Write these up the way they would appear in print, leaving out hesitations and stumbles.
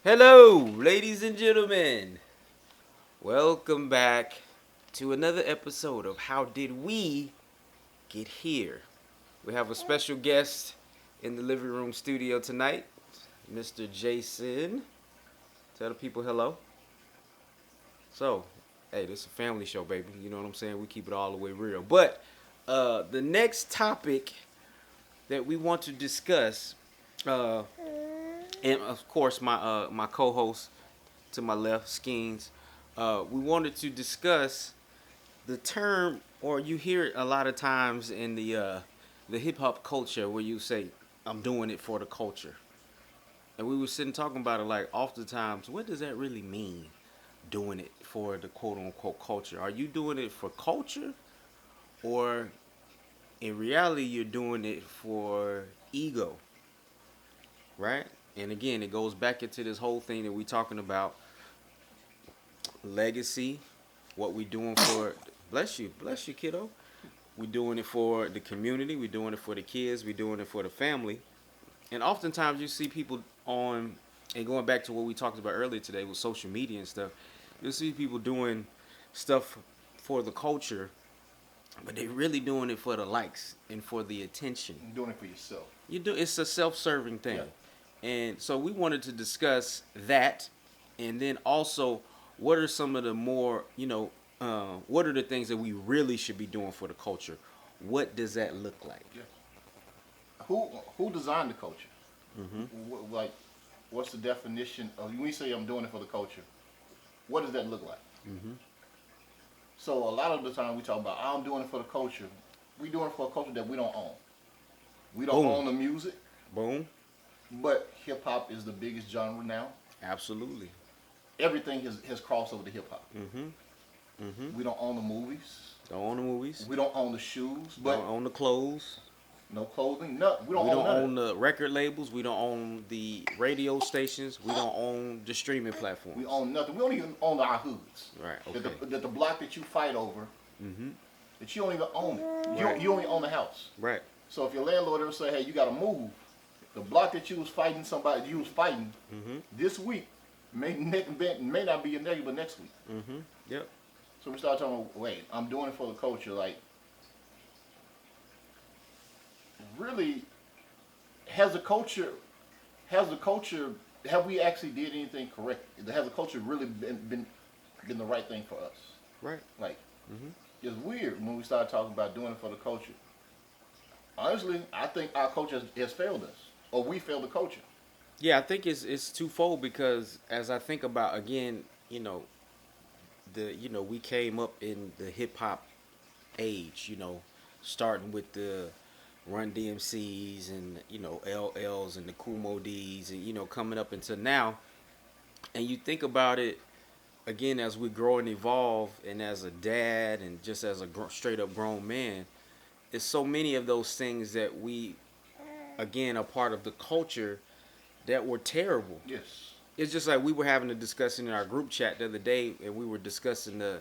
Hello, ladies and gentlemen. Welcome back to another episode of How Did We Get Here? We have a special guest in the living room studio tonight, Mr. Jason. Tell the people hello. So, hey, this is a family show, baby. You know what I'm saying? We keep it all the way real. But the next topic that we want to discuss, uh, and of course my co-host to my left, Skeens, we wanted to discuss the term, or you hear it a lot of times in the hip hop culture, where you say, "I'm doing it for the culture," and we were sitting talking about it like, oftentimes, what does that really mean? Doing it for the quote unquote culture? Are you doing it for culture, or in reality you're doing it for ego, right? And again, it goes back into this whole thing that we're talking about: legacy, what we doing for. Bless you, kiddo. We doing it for the community. We doing it for the kids. We doing it for the family. And oftentimes you see people on, and going back to what we talked about earlier today with social media and stuff, you'll see people doing stuff for the culture, but they really doing it for the likes and for the attention. You're doing it for yourself. It's a self-serving thing. Yeah. And so we wanted to discuss that, and then also, what are some of the more, what are the things that we really should be doing for the culture? What does that look like? Yeah. Who designed the culture? Mm-hmm. Like, what's the definition of when you say I'm doing it for the culture? What does that look like? Mm-hmm. So a lot of the time we talk about I'm doing it for the culture. We doing it for a culture that we don't own. We don't Boom. own the music, Boom. but hip hop is the biggest genre now. Absolutely. Everything has crossed over to hip hop. Mm-hmm. Mm-hmm. We don't own the movies. Don't own the movies. We don't own the shoes, but Don't own the clothes. no clothing. No, we don't We own don't none of own the record labels. We don't own the radio stations. We don't own the streaming platforms. We own nothing. We don't even own our hoods. Right. That Okay. the block that you fight over, Mm-hmm. that you don't even own it. Right. You only own the house. Right. So if your landlord ever say, "Hey, you got to move," the block that you was fighting Mm-hmm. this week may not be your neighbor next week. Mm-hmm. Yep. So we start talking. Wait, I'm doing it for the culture. Like, really, has the culture, have we actually did anything correct? Has the culture really been the right thing for us? Right. Like, Mm-hmm. it's weird when we start talking about doing it for the culture. Honestly, I think our culture has failed us, or we failed the culture. Yeah, I think it's twofold, because as I think about, again, we came up in the hip hop age, starting with the Run DMCs and LLs and the Kumo D's, and coming up until now. And you think about it again, as we grow and evolve, and as a dad, and just as a straight up grown man, there's so many of those things that we, again, are part of the culture that were terrible. Yes. It's just like we were having a discussion in our group chat the other day, and we were discussing the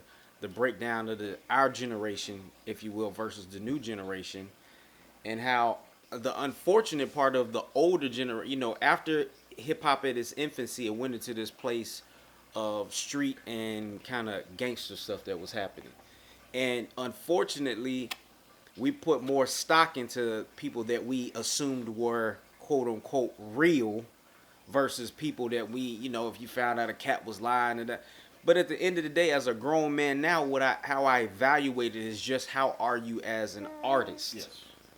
breakdown of our generation, if you will, versus the new generation, and how the unfortunate part of the older generation, after hip hop at its infancy, it went into this place of street and kind of gangster stuff that was happening, and unfortunately, we put more stock into people that we assumed were quote unquote real, versus people that we, if you found out a cat was lying and that. But at the end of the day, as a grown man now, how I evaluate it is just, how are you as an artist? Yes.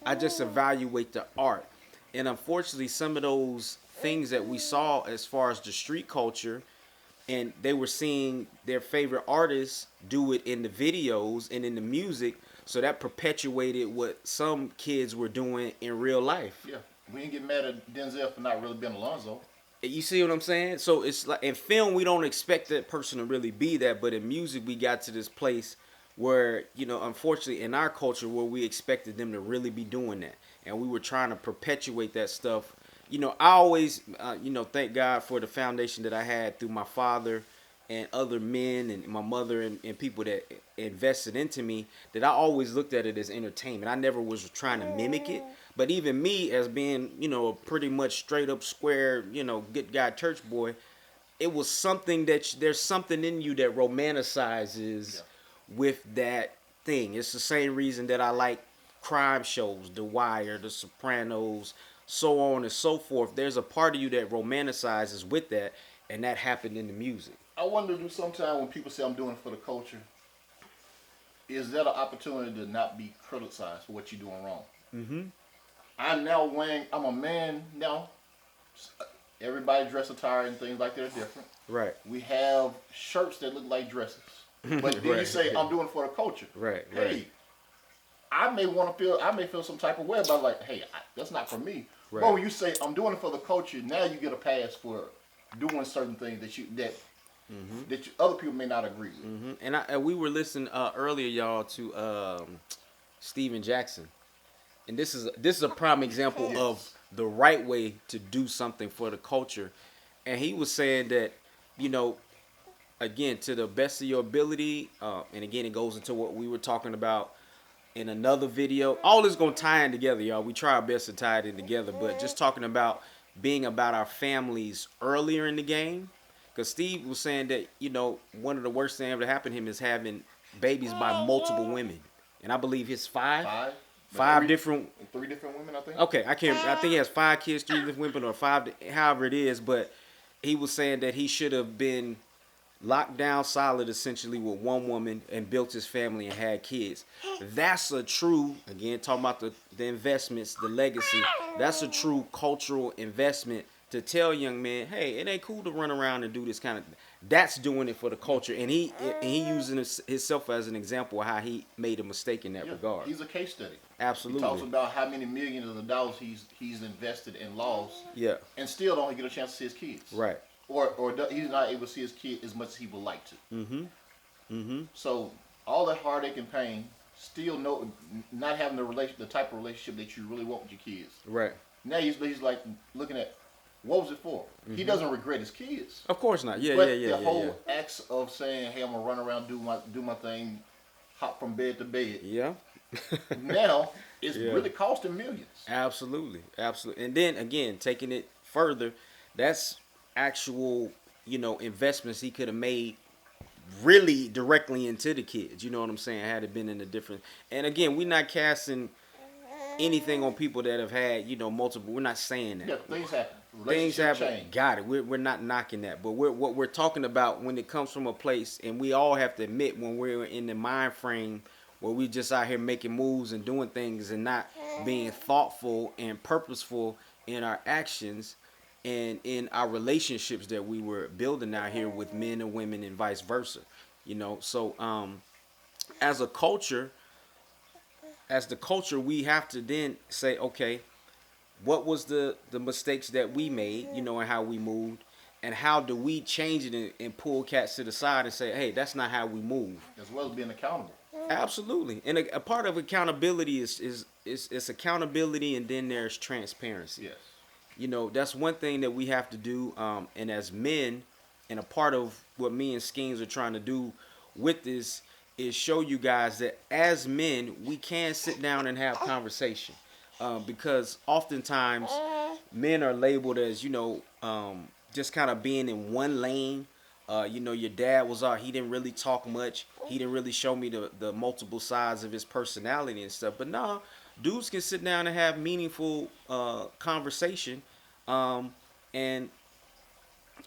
I just evaluate the art. And unfortunately, some of those things that we saw as far as the street culture, and they were seeing their favorite artists do it in the videos and in the music, so that perpetuated what some kids were doing in real life. Yeah. We didn't get mad at Denzel for not really being Alonzo. You see what I'm saying? So it's like, in film, we don't expect that person to really be that, but in music, we got to this place where, unfortunately, in our culture, where we expected them to really be doing that, and we were trying to perpetuate that stuff. I always, thank God for the foundation that I had through my father and other men, and my mother, and people that invested into me, that I always looked at it as entertainment. I never was trying to mimic it. But even me, as being, pretty much straight up square, good guy church boy, it was something that there's something in you that romanticizes with that thing. It's the same reason that I like crime shows, The Wire, The Sopranos, so on and so forth. There's a part of you that romanticizes with that, and that happened in the music. I wonder, do sometimes when people say I'm doing it for the culture, is that an opportunity to not be criticized for what you're doing wrong? Mm-hmm. I'm a man now. Everybody dress attire and things like that are different. Right. We have shirts that look like dresses. But then you say, I'm doing it for the culture. Right. Hey, I may feel some type of way about like, hey, that's not for me. Right. But when you say I'm doing it for the culture, now you get a pass for doing certain things that other people may not agree with. Mm-hmm. And we were listening earlier, y'all, to Steven Jackson, and this is a prime example of the right way to do something for the culture. And he was saying that, again, to the best of your ability, and again, it goes into what we were talking about in another video. All is gonna tie in together, y'all. We try our best to tie it in together, but just talking about being about our families earlier in the game. Because Steve was saying that, one of the worst things ever to happen to him is having babies by multiple women. And I believe his five different. 3 different women, I think. Okay, I think he has 5 kids, 3 different women, or 5, however it is. But he was saying that he should have been locked down solid essentially with one woman and built his family and had kids. That's a true, again, talking about the investments, the legacy. That's a true cultural investment to tell young men, hey, it ain't cool to run around and do this kind of. That's doing it for the culture, and he using himself as an example of how he made a mistake in that regard. He's a case study. Absolutely. He talks about how many millions of dollars he's invested and lost. Yeah. And still don't get a chance to see his kids. Right. Or he's not able to see his kid as much as he would like to. Mm-hmm. Mm-hmm. So all that heartache and pain, still not having the type of relationship that you really want with your kids. Right. Now he's like looking at, what was it for? Mm-hmm. He doesn't regret his kids. Of course not. Yeah. But the whole acts of saying, hey, I'm gonna run around, do my thing, hop from bed to bed. Yeah. Now it's really costing millions. Absolutely. And then again, taking it further, that's actual, investments he could have made really directly into the kids. You know what I'm saying? Had it been in a different. And again, we're not casting anything on people that have had, multiple. We're not saying that. Yeah, things happen. Things happen. Got it. We're not knocking that, but what we're talking about when it comes from a place, and we all have to admit when we're in the mind frame where we just out here making moves and doing things and not being thoughtful and purposeful in our actions and in our relationships that we were building out here with men and women and vice versa. So as the culture, we have to then say, okay, what was the mistakes that we made, and how we moved, and how do we change it and pull cats to the side and say, hey, that's not how we move. As well as being accountable. Absolutely. And a part of accountability is accountability, and then there's transparency. Yes. That's one thing that we have to do, and as men, and a part of what me and Skeens are trying to do with this is show you guys that as men, we can sit down and have conversation. Because oftentimes men are labeled as, just kind of being in one lane. Your dad was out, he didn't really talk much. He didn't really show me the multiple sides of his personality and stuff. But nah, dudes can sit down and have meaningful conversation. And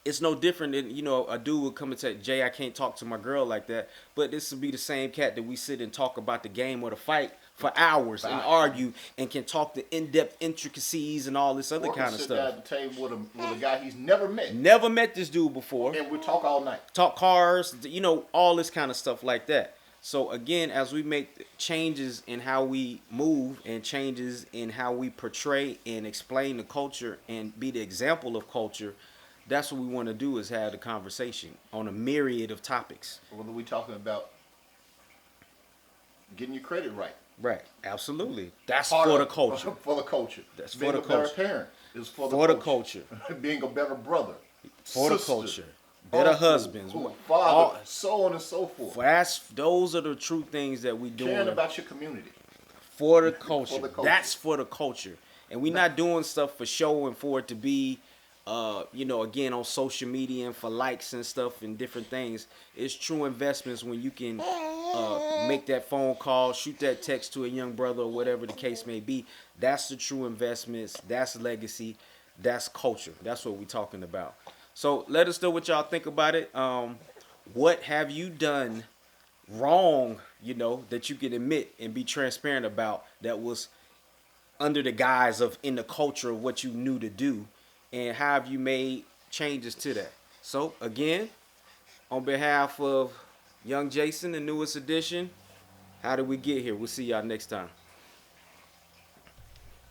it's no different than, a dude would come and say, Jay, I can't talk to my girl like that. But this would be the same cat that we sit and talk about the game or the fight for hours and argue and can talk the in-depth intricacies and all this other kind of stuff. Sit down at the table with a guy he's never met. Never met this dude before. And we talk all night. Talk cars, all this kind of stuff like that. So again, as we make changes in how we move and changes in how we portray and explain the culture and be the example of culture, that's what we want to do, is have the conversation on a myriad of topics. Whether we talking about getting your credit right. Right, absolutely. That's for the culture. For the culture. That's being for the better culture. Parent is for the culture. Being a better brother. For sister, the culture. Better husbands. Father, so on and so forth. Those are the true things that we doing. Caring about your community. For the culture. For the culture. That's for the culture. And we're not doing stuff for show and for it to be again on social media and for likes and stuff and different things. It's true investments when you can make that phone call, shoot that text to a young brother or whatever the case may be. That's the true investments. That's legacy. That's culture. That's what we're talking about. So let us know what y'all think about it. What have you done wrong, that you can admit and be transparent about that was under the guise of in the culture of what you knew to do, and how have you made changes to that? So again, on behalf of young Jason, the newest edition, how did we get here? We'll see y'all next time.